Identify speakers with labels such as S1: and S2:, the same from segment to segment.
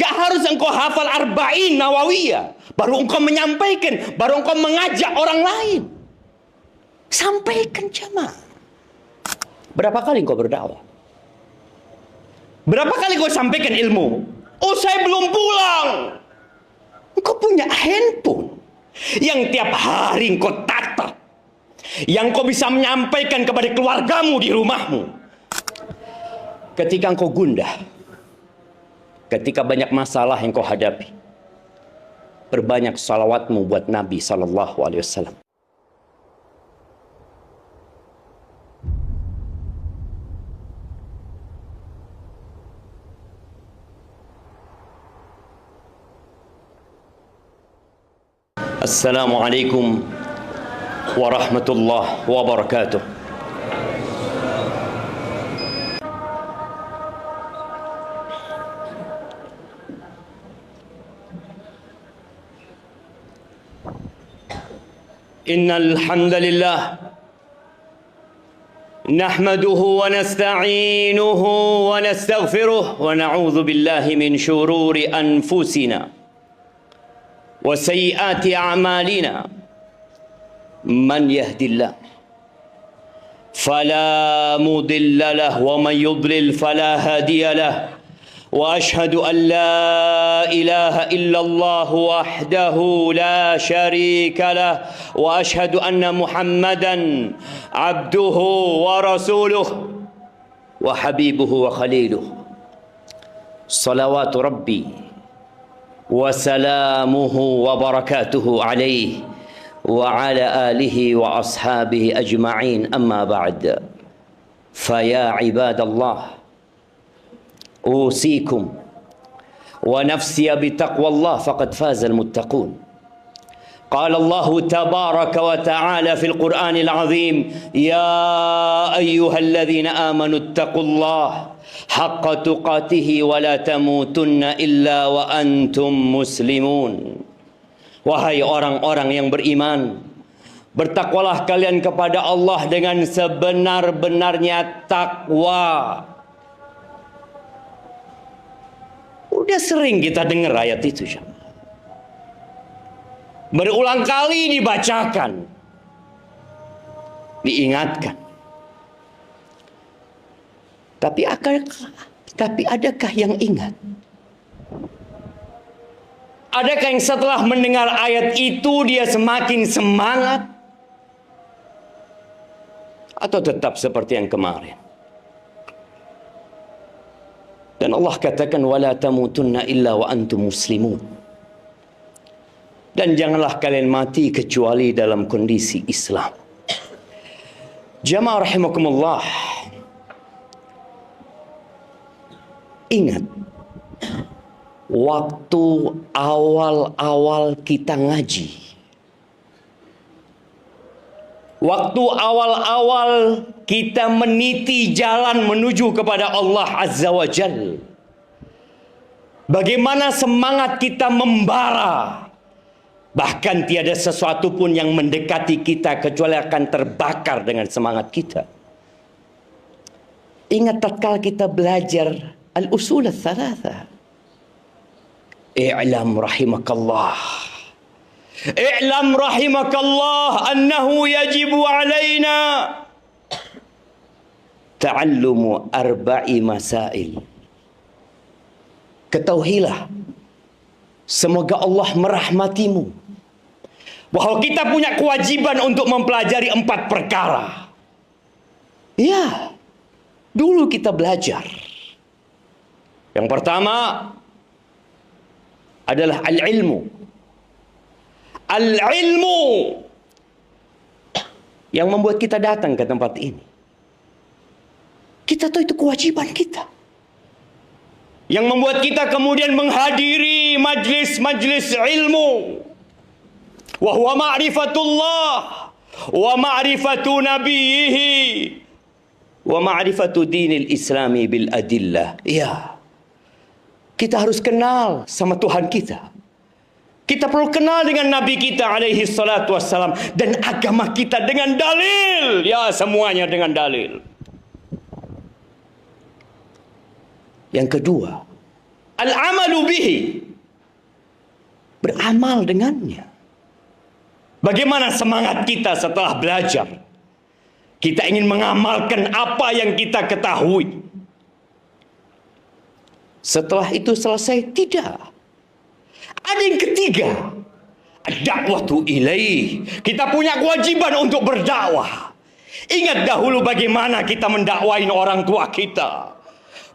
S1: Gak harus engkau hafal arba'in nawawiyah baru engkau menyampaikan, baru engkau mengajak orang lain. Sampaikan jamaah. Berapa kali engkau berdakwah? Berapa kali engkau sampaikan ilmu? Oh, saya belum pulang. Engkau punya handphone yang tiap hari engkau tatap, yang kau bisa menyampaikan kepada keluargamu di rumahmu. Ketika engkau gundah, ketika banyak masalah yang kau hadapi, perbanyak salawatmu buat Nabi SAW. Assalamualaikum warahmatullahi wabarakatuh. Innal hamdalillah nahmaduhu wa nasta'inuhu wa nastaghfiruh wa na'udzu billahi min shururi anfusina wa sayyiati a'malina. Man yahdillah fala mudilla lahu wa man yudlil fala hadiya lahu. وأشهد أن لا إله إلا الله وحده لا شريك له وأشهد أن محمدا عبده ورسوله وحبيبه وخليله صلوات ربي وسلامه وبركاته عليه وعلى آله وأصحابه أجمعين. أما بعد فيا عباد الله أوصيكم ونفسي بتقوى الله فقد فاز المتقون. قال الله تبارك وتعالى في القرآن العظيم يا أيها الذين آمنوا اتقوا الله حق تقاته ولا تموتن إلا وأنتم مسلمون. Wahai orang-orang yang beriman, bertakwalah kalian kepada Allah dengan sebenar-benarnya takwa. Udah sering kita dengar ayat itu, berulang kali dibacakan, diingatkan. Tapi adakah yang ingat? Adakah yang setelah mendengar ayat itu dia semakin semangat? Atau tetap seperti yang kemarin? Dan Allah katakan wala tamutunna illa wa antum muslimun. Dan janganlah kalian mati kecuali dalam kondisi Islam. Jamaah rahimakumullah. Ingat, waktu awal-awal kita ngaji, waktu awal-awal kita meniti jalan menuju kepada Allah Azza wa Jal, bagaimana semangat kita membara. Bahkan tiada sesuatu pun yang mendekati kita kecuali akan terbakar dengan semangat kita. Ingat tatkala kita belajar al-usul ats-tsalatsa. I'lam rahimakallah. I'lam rahimakallah annahu yajibu alaina ta'allumu arba'i masail. Ketahuilah, semoga Allah merahmatimu, bahwa kita punya kewajiban untuk mempelajari 4 perkara. Ya, dulu kita belajar. Yang pertama adalah al-ilmu. Al-ilmu yang membuat kita datang ke tempat ini. Kita tahu itu kewajiban kita. Yang membuat kita kemudian menghadiri majlis-majlis ilmu. Wa huwa ma'rifatullah wa ma'rifatu nabiyhi wa ma'rifatu dinil islami bil adillah. Ya. Kita harus kenal sama Tuhan kita. Kita perlu kenal dengan Nabi kita alaihi salatu wassalam. Dan agama kita dengan dalil. Ya, semuanya dengan dalil. Yang kedua Al-amalu bihi. Beramal dengannya. Bagaimana semangat kita setelah belajar? Kita ingin mengamalkan apa yang kita ketahui. Setelah itu selesai? Tidak. Ada yang ketiga. Ad-da'watu ilaih. Kita punya kewajiban untuk berdakwah. Ingat dahulu bagaimana kita mendakwain orang tua kita.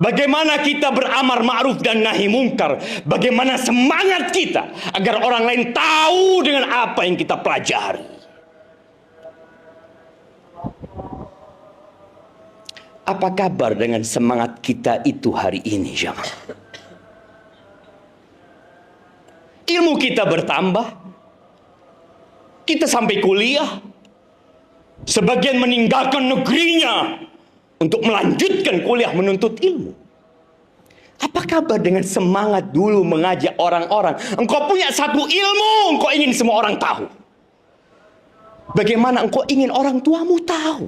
S1: Bagaimana kita beramar ma'ruf dan nahi mungkar. Bagaimana semangat kita agar orang lain tahu dengan apa yang kita pelajari. Apa kabar dengan semangat kita itu hari ini, jamaah? Ilmu kita bertambah. Kita sampai kuliah. Sebagian meninggalkan negerinya untuk melanjutkan kuliah menuntut ilmu. Apa kabar dengan semangat dulu mengajak orang-orang? Engkau punya satu ilmu, engkau ingin semua orang tahu. Bagaimana engkau ingin orang tuamu tahu?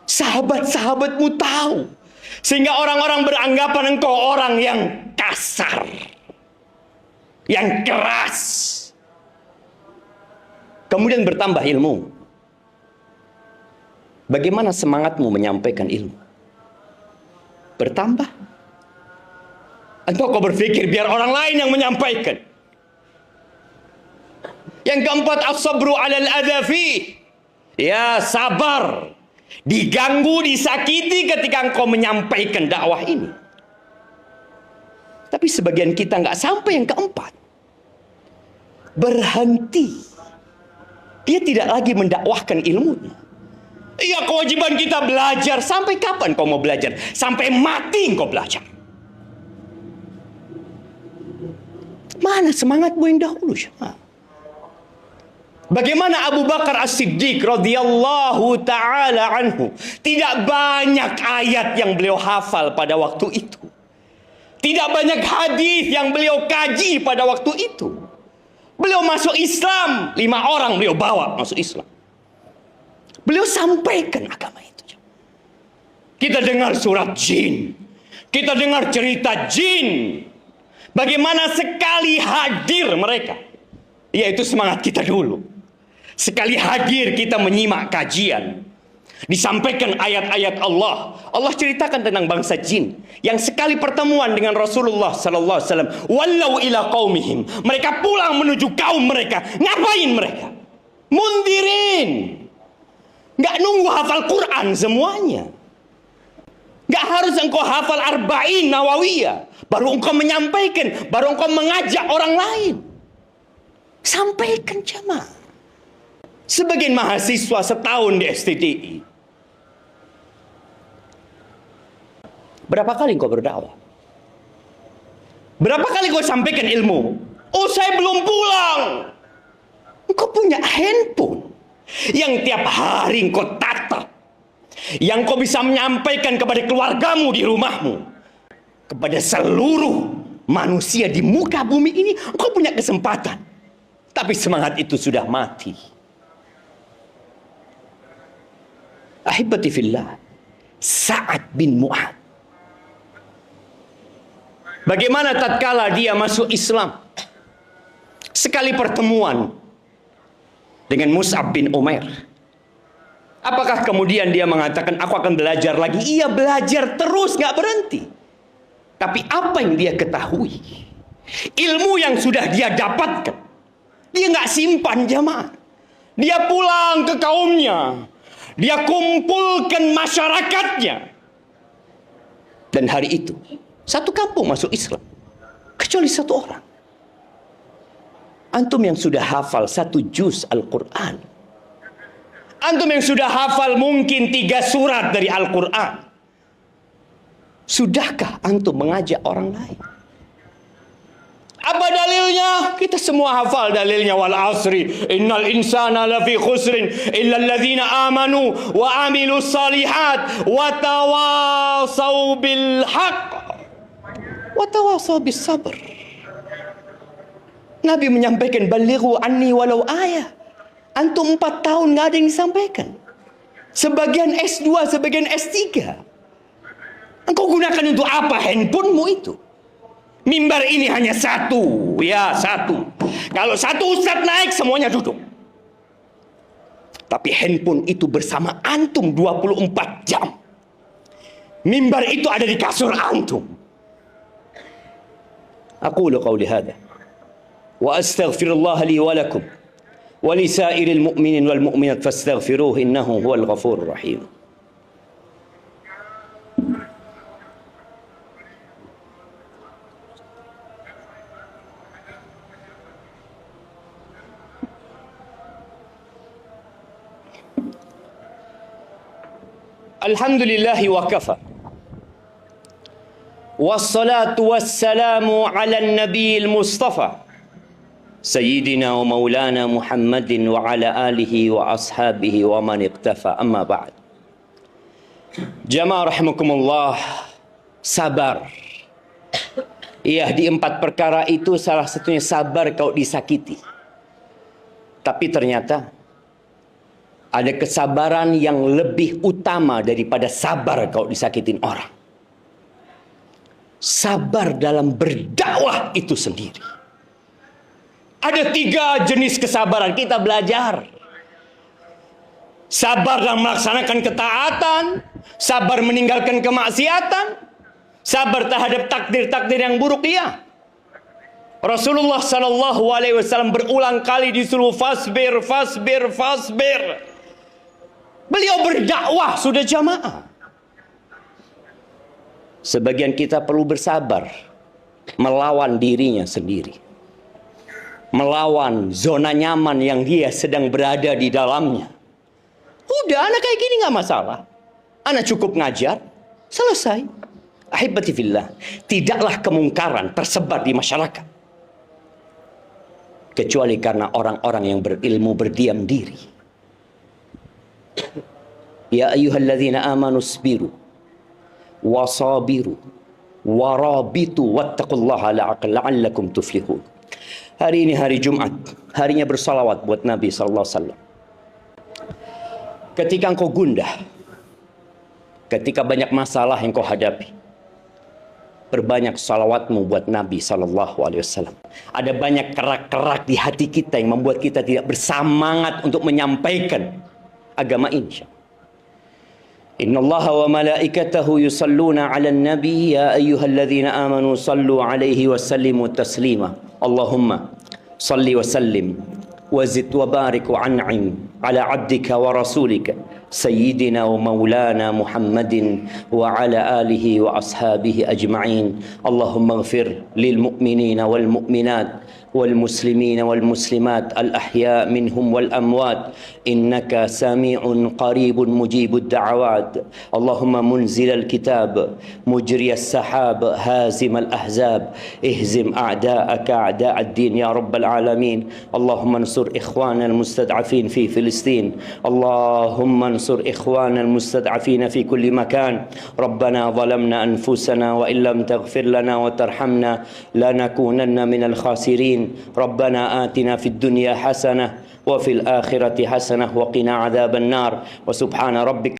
S1: Sahabat-sahabatmu tahu. Sehingga orang-orang beranggapan engkau orang yang kasar. Yang keras. Kemudian bertambah ilmu. Bagaimana semangatmu menyampaikan ilmu? Bertambah. Atau kau berpikir biar orang lain yang menyampaikan? Yang keempat, as-sabru 'alal adza fi. Ya, sabar. Diganggu, disakiti ketika engkau menyampaikan dakwah ini. Tapi sebagian kita nggak sampai yang keempat. Berhenti. Dia tidak lagi mendakwahkan ilmunya. Iya, kewajiban kita belajar. Sampai kapan kau mau belajar? Sampai mati kau belajar. Mana semangatmu yang dahulu? Bagaimana Abu Bakar As-Siddiq radhiyallahu ta'ala anhu. Tidak banyak ayat yang beliau hafal pada waktu itu. Tidak banyak hadis yang beliau kaji pada waktu itu. Beliau masuk Islam. 5 orang beliau bawa masuk Islam. Beliau sampaikan agama itu. Kita dengar surat jin. Kita dengar cerita jin. Bagaimana sekali hadir mereka. Yaitu semangat kita dulu. Sekali hadir kita menyimak kajian. Disampaikan ayat-ayat Allah. Allah ceritakan tentang bangsa jin. Yang sekali pertemuan dengan Rasulullah sallallahu alaihi wasallam. Wallau ila qaumihim. Mereka pulang menuju kaum mereka. Ngapain mereka? Mundirin. Nggak nunggu hafal Quran semuanya. Nggak harus engkau hafal Arba'in Nawawiyah. Baru engkau menyampaikan. Baru engkau mengajak orang lain. Sampaikan jamaah. Sebagian mahasiswa setahun di STTI. Berapa kali engkau berdakwah? Berapa kali engkau sampaikan ilmu? Oh, saya belum pulang. Engkau punya handphone. Yang tiap hari engkau tatap. Yang kau bisa menyampaikan kepada keluargamu di rumahmu. Kepada seluruh manusia di muka bumi ini. Engkau punya kesempatan. Tapi semangat itu sudah mati. Ahibati fillah. Sa'ad bin Mu'ad. Bagaimana tatkala dia masuk Islam? Sekali pertemuan dengan Mus'ab bin Umair. Apakah kemudian dia mengatakan aku akan belajar lagi? Iya, belajar terus, gak berhenti. Tapi apa yang dia ketahui? Ilmu yang sudah dia dapatkan. Dia gak simpan jamaah. Dia pulang ke kaumnya. Dia kumpulkan masyarakatnya. Dan hari itu satu kampung masuk Islam. Kecuali satu orang. Antum yang sudah hafal 1 juz Al-Quran. Antum yang sudah hafal mungkin 3 surat dari Al-Quran. Sudahkah antum mengajak orang lain? Apa dalilnya? Kita semua hafal dalilnya. Wal asri innal insana lafi khusrin illa alladhina amanu wa amilus salihat wa tawasaw bil haqq wa tawasaw bis sabr. Nabi menyampaikan balighu anni walau ayah. Antum 4 tahun nggak ada yang disampaikan. Sebagian S2, sebagian S3. Engkau gunakan untuk apa handphonemu itu? Mimbar ini hanya satu, ya satu. Kalau satu ustadz naik, semuanya duduk. Tapi handphone itu bersama antum 24 jam. Mimbar itu ada di kasur antum. Aqulu qawli hadha wa astaghfirullah li wa lakum wa li sa'iril mu'minin wal mu'minat fastaghfiruhu innahu huwal ghafurur rahim. Alhamdulillahi wa kafa. Wassalatu wassalamu ala nabiyil mustafa Sayyidina wa maulana Muhammadin wa ala alihi wa ashabihi wa man iqtafa, amma ba'd. Jamaah rahimakumullah, sabar. Iya, di 4 perkara itu salah satunya sabar kalau disakiti. Tapi ternyata ada kesabaran yang lebih utama daripada sabar kalau disakitin orang. Sabar dalam berdakwah itu sendiri. Ada 3 jenis kesabaran, kita belajar. Sabar dalam melaksanakan ketaatan, sabar meninggalkan kemaksiatan, sabar terhadap takdir-takdir yang buruk dia. Rasulullah sallallahu alaihi wasallam berulang kali disuruh fasbir, fasbir, fasbir. Beliau berdakwah sudah jamaah. Sebagian kita perlu bersabar melawan dirinya sendiri, melawan zona nyaman yang dia sedang berada di dalamnya. Udah, anak kayak gini nggak masalah, anak cukup ngajar, selesai. Ahibati fillah, tidaklah kemungkaran tersebar di masyarakat kecuali karena orang-orang yang berilmu berdiam diri. Ya ayyuhalladzina amanu sabiru wasabiru warabitu wattaqullaha la'allakum tuflihun. Hari ini hari Jumat, harinya bersalawat buat Nabi sallallahu alaihi wasallam. Ketika engkau gundah, ketika banyak masalah yang kau hadapi, perbanyak salawatmu buat Nabi sallallahu alaihi wasallam. Ada banyak kerak-kerak di hati kita yang membuat kita tidak bersemangat untuk menyampaikan agama ini. Innallaha wa malaikatahu yusalluna 'alan nabi ya ayyuhalladzina amanu sallu 'alaihi wa sallimu taslima. Allahumma salli wa sallim wa zid wa barik wa an'im 'ala 'abdika wa rasulika sayyidina wa maulana Muhammadin wa 'ala alihi wa ashabihi ajma'in. Allahumma ighfir lil mu'minina wal mu'minat والمسلمين والمسلمات الأحياء منهم والأموات إنك سميع قريب مجيب الدعوات. اللهم منزل الكتاب مجري السحاب هازم الأحزاب اهزم أعداءك أعداء الدين يا رب العالمين. اللهم انصر إخواننا المستضعفين في فلسطين. اللهم انصر إخواننا المستضعفين في كل مكان. ربنا ظلمنا أنفسنا وإن لم تغفر لنا وترحمنا لنكونن من الخاسرين. ربنا آتنا في الدنيا حسنة وفي الآخرة حسنة وقنا عذاب النار. وسبحان ربك